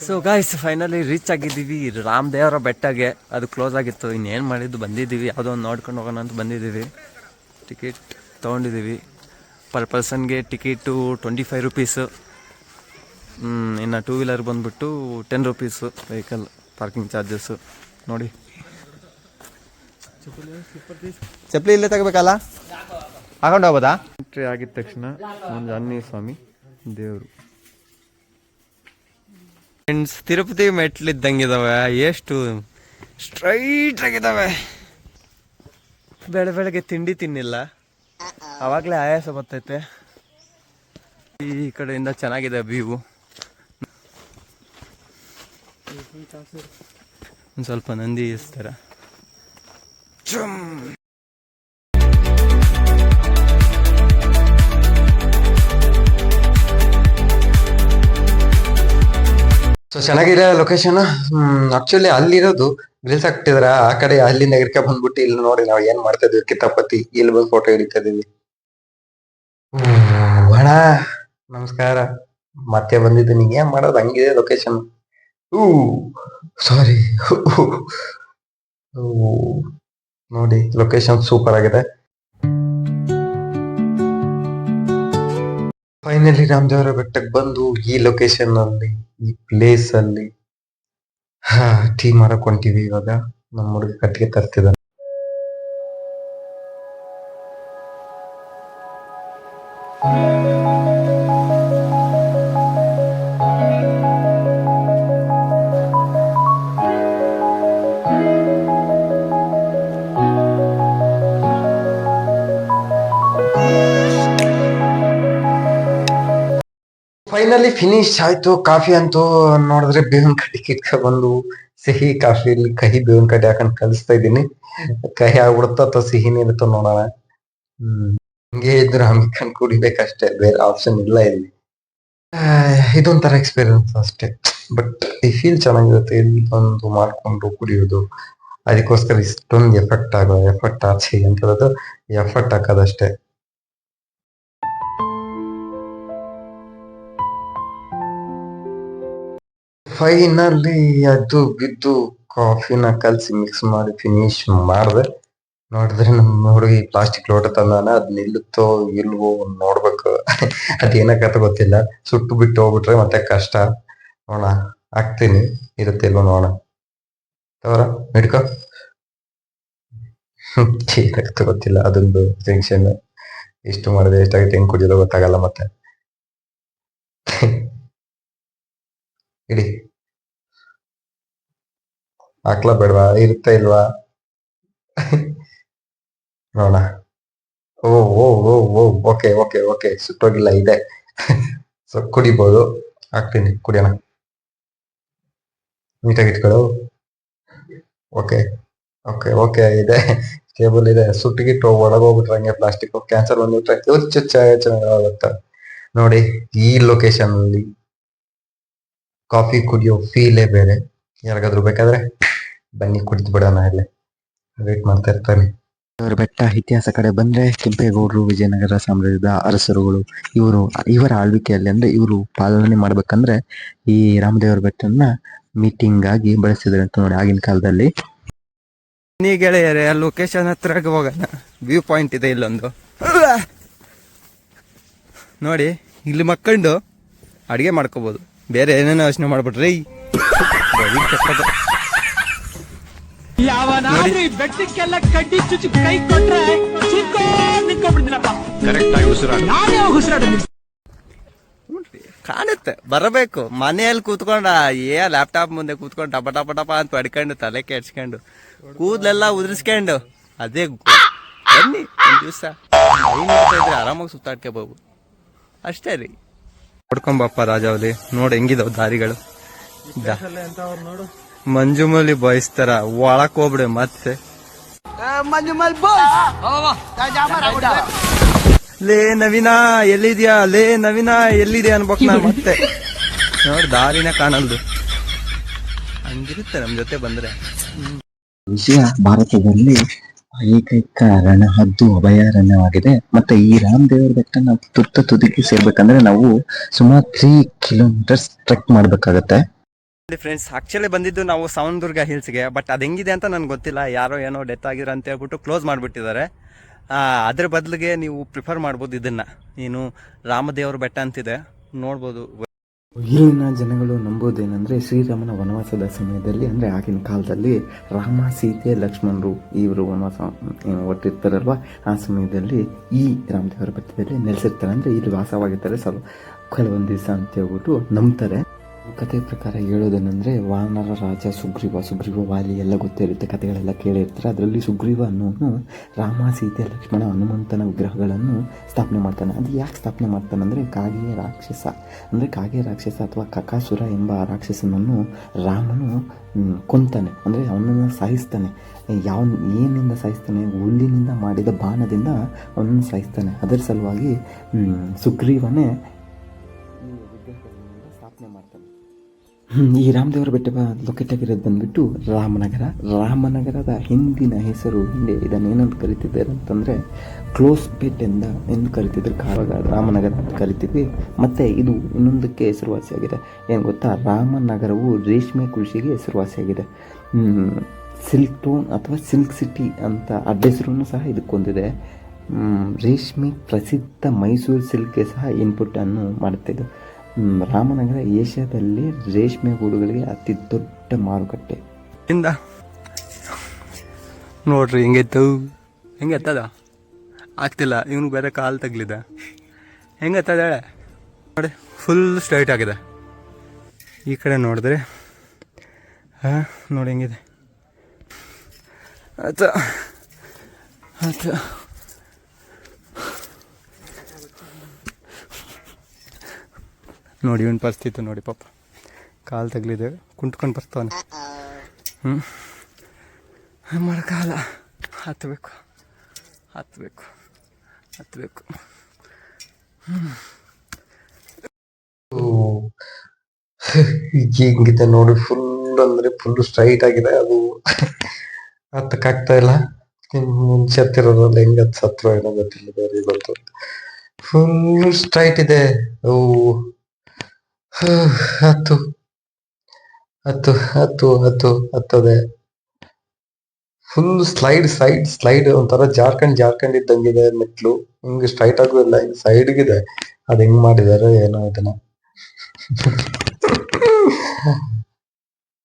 So guys finally reach ಆಗಿದ್ದೀವಿ ರಾಮದೇವರ ಬೆಟ್ಟಗೆ. ಅದು ಕ್ಲೋಸ್ ಆಗಿತ್ತು, ಇನ್ನೇನು ಮಾಡಿದ್ದು ಬಂದಿದ್ದೀವಿ, ಯಾವುದೋ ಒಂದು ನೋಡ್ಕೊಂಡು ಹೋಗೋಣ ಅಂತ ಬಂದಿದ್ದೀವಿ. ಟಿಕೆಟ್ ತೊಗೊಂಡಿದ್ದೀವಿ. ಪರ್ ಪರ್ಸನ್ಗೆ ಟಿಕೆಟು 25 ರುಪೀಸು. ಇನ್ನು ಟೂ ವೀಲರ್ ಬಂದುಬಿಟ್ಟು 10 ರುಪೀಸು ವೆಹಿಕಲ್ ಪಾರ್ಕಿಂಗ್ ಚಾರ್ಜಸ್ಸು. ನೋಡಿ ಚಪ್ಪಲಿ ಇಲ್ಲೇ ತಗೋಬೇಕಲ್ಲ, ಹಾಕೊಂಡು ಹೋಗ್ಬೋದಾ? ಎಂಟ್ರಿ ಆಗಿದ ತಕ್ಷಣ ಒಂದು ಆಂಜನೇಯ ಸ್ವಾಮಿ ದೇವರು. ಫ್ರೆಂಡ್ಸ್, ತಿರುಪತಿ ಮೆಟ್ಲಿದ್ದಂಗಿದಾವೆ, ಎಷ್ಟು ಸ್ಟ್ರೈಟ್ ಆಗಿದ್ದಾವೆ. ಬೆಳಗ್ಗೆ ತಿಂಡಿ ತಿನ್ನಿಲ್ಲ, ಆವಾಗಲೇ ಆಯಾಸ ಬರ್ತೈತೆ. ಈ ಕಡೆಯಿಂದ ಚೆನ್ನಾಗಿದೆ ವ್ಯೂ. ಒಂದು ಸ್ವಲ್ಪ ನಂದಿ ಇಸ್ತಾರ. ಸೊ ಚೆನ್ನಾಗಿದೆ ಲೊಕೇಶನ್. ಆಕ್ಚುಲಿ ಅಲ್ಲಿರೋದು ಗ್ರಿಲ್ಸ್ ಹಾಕ್ತಿದಾರ, ಆ ಕಡೆ ಅಲ್ಲಿಂದ ಇರ್ಕ ಬಂದ್ಬಿಟ್ಟು ಇಲ್ಲಿ ನೋಡಿ ನಾವು ಏನ್ ಮಾಡ್ತಾ ಇದೀವಿ ಕಿತಾಪತಿ. ಇಲ್ಲಿ ಬಂದು ಫೋಟೋ ಹಿಡಿತಾ ಇದೀವಿ. ಬಹಳ ನಮಸ್ಕಾರ, ಮತ್ತೆ ಬಂದಿದ್ದೀನಿ. ಏನ್ ಮಾಡೋದು, ಹಂಗಿದೆ ಲೊಕೇಶನ್. ಸಾರಿ, ನೋಡಿ ಲೊಕೇಶನ್ ಸೂಪರ್ ಆಗಿದೆ. ಫೈನಲಿ ರಾಮದೇವರ ಬೆಟ್ಟಕ್ಕೆ ಬಂದು ಈ ಲೊಕೇಶನ್ ಅಲ್ಲಿ, ಈ ಪ್ಲೇಸ್ ಅಲ್ಲಿ ಟೀ ಮಾಡಕ್ ಹೊಂಟಿವಿ. ಇವಾಗ ನಮ್ಮ ಹುಡುಗ ಕಟ್ಟಿಗೆ ತರ್ತಿದ್ದಾನೆ. ಫೈನಲಿ ಫಿನಿಶ್ ಆಯ್ತು. ಕಾಫಿ ಅಂತೂ ನೋಡಿದ್ರೆ ಬೇವಿನ ಕಡ್ಡಿ ಕಿಟ್ಕ ಬಂದು ಸಿಹಿ ಕಾಫಿಲಿ ಕಹಿ ಬೇವಿನ ಕಡ್ಡಿ ಹಾಕೊಂಡ್ ಕಲಿಸ್ತಾ ಇದ್ದೀನಿ. ಕಹಿ ಆಗ್ಬಿಡುತ್ತೋ ಅಥವಾ ಸಿಹಿನೇ ಇರುತ್ತೋ ನೋಡೋಣ. ಹಿಂಗೆ ಇದ್ರೆ ಹಮ್ಮಿಕೊಂಡು ಕುಡಿಬೇಕಷ್ಟೇ, ಬೇರೆ ಆಪ್ಷನ್ ಇಲ್ಲ ಇಲ್ಲಿ. ಇದೊಂಥರ ಎಕ್ಸ್ಪೀರಿಯನ್ಸ್ ಅಷ್ಟೇ, ಬಟ್ ಈ ಫೀಲ್ ಚೆನ್ನಾಗಿರುತ್ತೆ. ಇಲ್ಲಿ ಬಂದು ಮಾಡ್ಕೊಂಡು ಕುಡಿಯೋದು, ಅದಕ್ಕೋಸ್ಕರ ಇಷ್ಟೊಂದು ಎಫರ್ಟ್ ಆಚೆ ಅಂತದ್ದು ಎಫರ್ಟ್ ಹಾಕೋದಷ್ಟೇ. ಫೈನಲಿ ಅದು ಬಿದ್ದು ಕಾಫಿನ ಕಲ್ಸಿ ಮಿಕ್ಸ್ ಮಾಡಿ ಫಿನಿಶ್ ಮಾಡಿದೆ. ನೋಡಿದ್ರೆ ನಮ್ಮ ಹುಡುಗಿ ಪ್ಲಾಸ್ಟಿಕ್ ಲೋಟ ತಂದಾನ, ಅದ್ ನಿಲ್ಲುತ್ತೋ ಇಲ್ವೋ ನೋಡ್ಬೇಕು. ಅದೇನಕ್ಕಂತ ಗೊತ್ತಿಲ್ಲ. ಸುಟ್ಟು ಬಿಟ್ಟು ಹೋಗ್ಬಿಟ್ರೆ ಮತ್ತೆ ಕಷ್ಟ. ನೋಡ ಹಾಕ್ತೀನಿ, ಇರುತ್ತೆ ಇಲ್ವೋ ನೋಡ. ಅವರ ಹಿಡ್ಕೊ. ಏನಾಗತ್ತ ಗೊತ್ತಿಲ್ಲ, ಅದೊಂದು ಟೆನ್ಷನ್. ಇಷ್ಟು ಮಾಡಿದೆ ಎಷ್ಟಾಗುತ್ತೆ, ಹೆಂಗ್ ಕುಡಿಯೋದು ಗೊತ್ತಾಗಲ್ಲ. ಮತ್ತೆ ಇಡಿ ಹಾಕ್ಲಾ ಬೇಡವಾ, ಇರುತ್ತೆ ಇಲ್ವಾ ನೋಡ. ಓ ಓ ಓ ಓ ಓಕೆ ಓಕೆ ಓಕೆ, ಸುಟ್ಟೋಗಿಲ್ಲ, ಇದೆ. ಸೊ ಕುಡಿಬೋದು. ಹಾಕ್ತೀನಿ, ಕುಡಿಯೋಣ. ನೀಟಾಗಿ ಇಟ್ಕೊಳ್ಳು. ಓಕೆ ಓಕೆ ಓಕೆ, ಇದೆ, ಟೇಬಲ್ ಇದೆ. ಸುಟ್ಟಿಗಿಟ್ಟು ಒಳಗೋಗ್ಬಿಟ್ರೆ ಹಂಗೆ ಪ್ಲಾಸ್ಟಿಕ್ ಕ್ಯಾನ್ಸರ್ ಬಂದ್ಬಿಟ್ರೆ ಚೆನ್ನಾಗುತ್ತೆ. ನೋಡಿ ಈ ಲೊಕೇಶನ್ ಅಲ್ಲಿ ಕಾಫಿ ಕುಡಿಯೋ ಫೀಲೇ ಬೇರೆ. ಯಾರಿಗಾದ್ರೂ ಬೇಕಾದ್ರೆ ಬನ್ನಿ, ಕುಡಿದು ಬಿಡೋಣ. ಇಲ್ಲೇ ವೇಟ್ ಮಾಡ್ತಾ ಇರ್ತಾರೆ. ಅವರ ಬೆಟ್ಟ ಇತಿಹಾಸ ಕಡೆ ಬಂದ್ರೆ, ಕೆಂಪೇಗೌಡರು ವಿಜಯನಗರ ಸಾಮ್ರಾಜ್ಯದ ಅರಸರುಗಳು, ಇವರ ಆಳ್ವಿಕೆಯಲ್ಲಿ, ಅಂದ್ರೆ ಇವರು ಪಾಲನೆ ಮಾಡ್ಬೇಕಂದ್ರೆ ಈ ರಾಮದೇವರ ಬೆಟ್ಟನ ಮೀಟಿಂಗ್ ಆಗಿ ಬಳಸಿದ್ರು ಅಂತ ನೋಡಿ ಆಗಿನ ಕಾಲದಲ್ಲಿ. ನೀ ಗೆಳೆಯರೆ, ಲೊಕೇಶನ್ ಹತ್ರ ಹೋಗೋಣ. ವ್ಯೂ ಪಾಯಿಂಟ್ ಇದೆ ಇಲ್ಲೊಂದು ನೋಡಿ. ಇಲ್ಲಿ ಮಕ್ಕಂಡು ಅಡಿಗೆ ಮಾಡ್ಕೋಬಹುದು. ಬೇರೆ ಏನೇನೋ ಯೋಚನೆ ಮಾಡ್ಬಿಟ್ರಿ. ಬೆಟ್ಟಕ್ಕೆಲ್ಲ ಕಡ್ಡಿ ಚುಚ್ಚಿ ಕೈ ಕೊಟ್ರೆ ಕಾಣುತ್ತೆ. ಬರಬೇಕು ಮನೆಯಲ್ಲಿ ಕೂತ್ಕೊಂಡ ಲ್ಯಾಪ್ಟಾಪ್ ಮುಂದೆ ಕೂತ್ಕೊಂಡು ಟಪ ಟಪ ಟಪ ಅಂತ ಪಡ್ಕೊಂಡು ತಲೆ ಕೆಡ್ಸ್ಕೊಂಡು ಕೂದಲೆಲ್ಲ ಉದುರಿಸ್ಕೊಂಡು ಅದೇ ಬನ್ನಿ. ಒಂದ್ ದಿವ್ಸ ಇದ್ರೆ ಆರಾಮಾಗಿ ಸುತ್ತಾಡ್ಕೋಬಹುದು ಅಷ್ಟೇ ರೀ. ನೋಡ್ಕೊಂಬಪ್ಪ ರಾಜಾವಲಿ, ನೋಡಿ ಹೆಂಗಿದಾವ್ ದಾರಿಗಳು. ಮಂಜುಮಲಿ ಬಾಯ್ಸ್ ತರ ಒಳಕ್ ಹೋಗ್ಬಿಡೆ. ಮತ್ತೆ ಲೇ ನವೀನಾ ಎಲ್ಲಿದ್ಯಾ, ಲೇ ನವೀನಾ ಎಲ್ಲಿದ್ಯಾ ಅನ್ಬೇಕು ನಾನು. ಮತ್ತೆ ನೋಡಿ ದಾರಿನ ಕಾಣಲ್ದು. ಹಂಗಿರುತ್ತೆ ನಮ್ ಜೊತೆ ಬಂದ್ರೆ. ವಿಷಯ ಭಾರತದಲ್ಲಿ ಏಕೈಕ ರಣಹದ್ದು ಅಭಯಾರಣ್ಯವಾಗಿದೆ. ಮತ್ತೆ ಈ ರಾಮದೇವರ ಬೆಟ್ಟ ನಾವು ತುದಿಗೆ ಸೇರ್ಬೇಕಂದ್ರೆ ನಾವು ಸುಮಾರು 3 ಕಿಲೋಮೀಟರ್ಸ್ ಟ್ರೆಕ್ ಮಾಡ್ಬೇಕಾಗತ್ತೆ. ಫ್ರೆಂಡ್ಸ್ ಆ್ಯಕ್ಚುಲಿ ಬಂದಿದ್ದು ನಾವು ಸಾವನದುರ್ಗ ಹಿಲ್ಸ್ಗೆ, ಬಟ್ ಅದು ಹೆಂಗಿದೆ ಅಂತ ನನಗೆ ಗೊತ್ತಿಲ್ಲ. ಯಾರೋ ಏನೋ ಡೆತ್ ಆಗಿರೋ ಅಂತ ಹೇಳ್ಬಿಟ್ಟು ಕ್ಲೋಸ್ ಮಾಡಿಬಿಟ್ಟಿದ್ದಾರೆ. ಅದ್ರ ಬದಲಿಗೆ ನೀವು ಪ್ರಿಫರ್ ಮಾಡ್ಬೋದು ಇದನ್ನು, ಏನು ರಾಮದೇವ್ರ ಬೆಟ್ಟ ಅಂತಿದೆ, ನೋಡ್ಬೋದು. ಇಲ್ಲಿನ ಜನಗಳು ನಂಬೋದೇನೆಂದರೆ ಶ್ರೀರಾಮನ ವನವಾಸದ ಸಮಯದಲ್ಲಿ, ಅಂದರೆ ಆಗಿನ ಕಾಲದಲ್ಲಿ ರಾಮ, ಸೀತೆ, ಲಕ್ಷ್ಮಣರು ಇವರು ವನವಾಸ ಒಟ್ಟಿರ್ತಾರಲ್ವ, ಆ ಸಮಯದಲ್ಲಿ ಈ ರಾಮದೇವರ ಬೆಟ್ಟದಲ್ಲಿ ನೆಲೆಸಿರ್ತಾರೆ. ಅಂದರೆ ಇಲ್ಲಿ ವಾಸವಾಗಿರ್ತಾರೆ ಕೆಲವೊಂದು ದಿವಸ ಅಂತ ಹೇಳ್ಬಿಟ್ಟು ನಂಬ್ತಾರೆ. ಕಥೆ ಪ್ರಕಾರ ಹೇಳೋದೇನೆಂದರೆ ವಾನರ ರಾಜ ಸುಗ್ರೀವ ವಾಲಿ ಎಲ್ಲ ಗೊತ್ತೇ ಇರುತ್ತೆ, ಕಥೆಗಳೆಲ್ಲ ಕೇಳಿರ್ತಾರೆ. ಅದರಲ್ಲಿ ಸುಗ್ರೀವ ಅನ್ನೋನು ರಾಮ, ಸೀತೆ, ಲಕ್ಷ್ಮಣ, ಹನುಮಂತನ ವಿಗ್ರಹಗಳನ್ನು ಸ್ಥಾಪನೆ ಮಾಡ್ತಾನೆ. ಅದು ಯಾಕೆ ಸ್ಥಾಪನೆ ಮಾಡ್ತಾನೆ ಅಂದರೆ ಕಾಗೆ ರಾಕ್ಷಸ ಅಥವಾ ಕಕಾಸುರ ಎಂಬ ರಾಕ್ಷಸನನ್ನು ರಾಮನು ಕೊಂತಾನೆ, ಅಂದರೆ ಅವನನ್ನು ಸಾಯಿಸ್ತಾನೆ. ಏನಿಂದ ಸಾಯಿಸ್ತಾನೆ? ಹುಲ್ಲಿನಿಂದ ಮಾಡಿದ ಬಾಣದಿಂದ ಅವನನ್ನು ಸಾಯಿಸ್ತಾನೆ. ಅದರ ಸಲುವಾಗಿ ಸುಗ್ರೀವನೇ ಸ್ಥಾಪನೆ ಮಾಡ್ತಾನೆ. ಈ ರಾಮದೇವರ ಬೆಟ್ಟ ಲೊಕೇಟ್ ಆಗಿರೋದು ಬಂದ್ಬಿಟ್ಟು ರಾಮನಗರದ ಹಿಂದಿನ ಹೆಸರು, ಹಿಂದೆ ಇದನ್ನು ಏನಂತ ಕರಿತಿದ್ದಾರೆ ಅಂತಂದರೆ ಕ್ಲೋಸ್ ಪೇಟ್ ಎಂದು ಕರಿತಿದ್ರು. ಆವಾಗ ರಾಮನಗರ ಅಂತ ಕರಿತಿದ್ವಿ. ಮತ್ತು ಇದು ಇನ್ನೊಂದಕ್ಕೆ ಹೆಸರುವಾಸಿಯಾಗಿದೆ, ಏನು ಗೊತ್ತಾ? ರಾಮನಗರವು ರೇಷ್ಮೆ ಕೃಷಿಗೆ ಹೆಸರುವಾಸಿಯಾಗಿದೆ. ಸಿಲ್ಕ್ ಟೌನ್ ಅಥವಾ ಸಿಲ್ಕ್ ಸಿಟಿ ಅಂತ ಅಡ್ರೆಸ್ರೂ ಸಹ ಇದಕ್ಕೊಂದಿದೆ. ರೇಷ್ಮೆ ಪ್ರಸಿದ್ಧ ಮೈಸೂರು ಸಿಲ್ಕ್ಗೆ ಸಹ ಇನ್ಪುಟ್ಟನ್ನು ಮಾಡುತ್ತಿದ್ದು. ರಾಮನಗರ ಏಷ್ಯಾದಲ್ಲಿ ರೇಷ್ಮೆ ಗೂಡುಗಳಿಗೆ ಅತಿ ದೊಡ್ಡ ಮಾರುಕಟ್ಟೆ. ನೋಡ್ರಿ ಹೆಂಗೆ ಎತ್ತದ ಆಗ್ತಿಲ್ಲ, ಇವನು ಬೇರೆ ಕಾಲು ತಗ್ಲಿದೆ. ಹೆಂಗೆ ಎತ್ತದ ಹೇಳೆ ನೋಡಿ, ಫುಲ್ ಸ್ಟ್ರೈಟ್ ಆಗಿದೆ. ಈ ಕಡೆ ನೋಡಿದ್ರೆ ನೋಡಿ ಹೆಂಗಿದೆ ಆಯ್ತು. ನೋಡಿ ಇವನ್ ಪರಿಸ್ಥಿತಿ ನೋಡಿ, ಪಾಪ ಕಾಲು ತಗಲಿದೆ, ಕುಂಟ್ಕೊಂಡು ಬರ್ತಾನೆ. ಮಾಡೋಕ್ಕಾಗಲ್ಲ, ಹತ್ತಬೇಕು. ಹಿಂಗಿದೆ ನೋಡಿ, ಫುಲ್ ಸ್ಟ್ರೈಟ್ ಆಗಿದೆ. ಅದು ಹತ್ತಕ್ಕಾಗ್ತಾ ಇಲ್ಲ. ಮುಂಚೆ ಹತ್ತಿರೋದ್ರಲ್ಲಿ ಹೆಂಗ ಸತ್ರು ಏನೋ ಗೊತ್ತಿಲ್ಲ, ಬೇರೆ ಬಂತು. ಫುಲ್ ಸ್ಟ್ರೈಟ್ ಇದೆ. ಹತ್ತದೆ. ಫುಲ್ ಸ್ಲೈಡ್ ಒಂಥರ ಜಾರ್ಖಂಡ್ ಇದ್ದಂಗಿದೆ ಮೆಟ್ಲು. ಹಿಂಗ್ ಸ್ಟ್ರೈಟ್ ಆಗು ಇಲ್ಲ, ಹಿಂಗ್ ಸೈಡ್ಗಿದೆ. ಅದ್ ಹೆಂಗ್ ಮಾಡಿದಾರೆ ಏನೋ ಇದನ್ನ.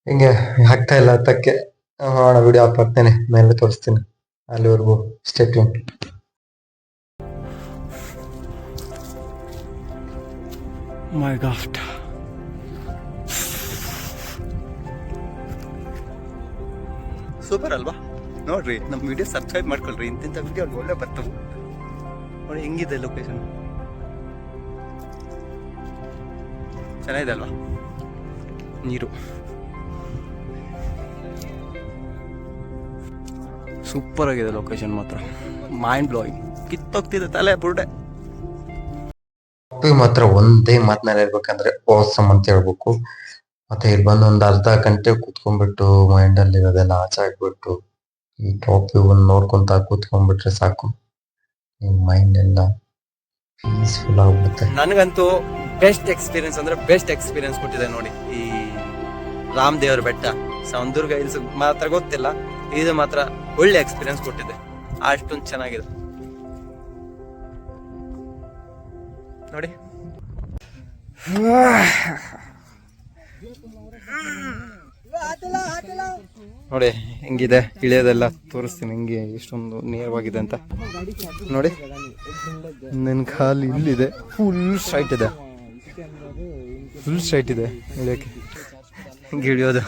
ಹಿಂಗೆ ಆಗ್ತಾ ಇಲ್ಲ ಹತ್ತಕ್ಕೆ. ಮಾಡೋಣ, ವಿಡಿಯೋ ಆಫ್ ಮಾಡ್ತೇನೆ, ಮೇಲೆ ತೋರಿಸ್ತೀನಿ. ಅಲ್ಲಿವರೆಗೂ ಸ್ಟೇ ಟ್ಯೂನ್. ಮೈ ಗಾಡ್, ಸೂಪರ್ ಅಲ್ವಾ? ನೋಡ್ರಿ, ನಮ್ಮ ವಿಡಿಯೋ ಸಬ್ಸ್ಕ್ರೈಬ್ ಮಾಡ್ಕೊಳ್ರಿ, ಇಂತಿಂಥ ವಿಡಿಯೋ ಒಳ್ಳೆ ಬರ್ತವೆ. ನೋಡಿ ಹೆಂಗಿದೆ ಲೊಕೇಶನ್, ಚೆನ್ನಾಗಿದೆ ಅಲ್ವಾ? ನೀರು ಸೂಪರ್ ಆಗಿದೆ, ಲೊಕೇಶನ್ ಮಾತ್ರ ಮೈಂಡ್ ಬ್ಲೋಯಿಂಗ್. ಕಿತ್ತೋಗ್ತಿದೆ ತಲೆ ಬುರ್ಡೆ. ಮಾತ್ರ ಒಂದೇ ಮಾತನಾಡಿ ಹೇಳ್ಬೇಕಂದ್ರೆ ಓಸಮ್ ಅಂತ ಹೇಳ್ಬೇಕು. ಮತ್ತೆ ಇಲ್ಲಿ ಬಂದು ಒಂದ್ ಅರ್ಧ ಗಂಟೆ ಕುತ್ಕೊಂಡ್ಬಿಟ್ಟು ಮೈಂಡ್ ಅಲ್ಲಿ ಇರೋದೆಲ್ಲ ಆಚೆ ಆಗ್ಬಿಟ್ಟು ಈ ಟಾಪಿಕ್ ನೋಡ್ಕೊಂತ ಕೂತ್ಕೊಂಡ್ಬಿಟ್ರೆ ಸಾಕು, ನಿಮ್ ಮೈಂಡ್ ಎಲ್ಲ ಪೀಸ್ಫುಲ್ ಆಗ್ಬಿಡುತ್ತೆ. ನನಗಂತೂ ಬೆಸ್ಟ್ ಎಕ್ಸ್ಪೀರಿಯನ್ಸ್ ಕೊಟ್ಟಿದೆ ನೋಡಿ ಈ ರಾಮದೇವರ ಬೆಟ್ಟ. ಸಾವನದುರ್ಗ ಹಿಲ್ಸ್ ಮಾತ್ರ ಗೊತ್ತಿಲ್ಲ, ಇದು ಮಾತ್ರ ಒಳ್ಳೆ ಎಕ್ಸ್ಪೀರಿಯನ್ಸ್ ಕೊಟ್ಟಿದೆ. ಅಷ್ಟೊಂದು ಚೆನ್ನಾಗಿದೆ ನೋಡಿ. ನೋಡಿ ಹೆಂಗಿದೆ, ಇಳಿಯೋದೆಲ್ಲ ತೋರಿಸ್ತೀನಿ ಹೆಂಗೆ ಎಷ್ಟೊಂದು ನೇರವಾಗಿದೆ ಅಂತ ನೋಡಿ. ನನ್ನ ಕಾಲು ಇಲ್ಲಿದೆ, ಫುಲ್ ಸ್ಟ್ರೈಟ್ ಇದೆ ಇಳಿಯೋಕ್ಕೆ. ಹಿಂಗೆ ಇಳಿಯೋದು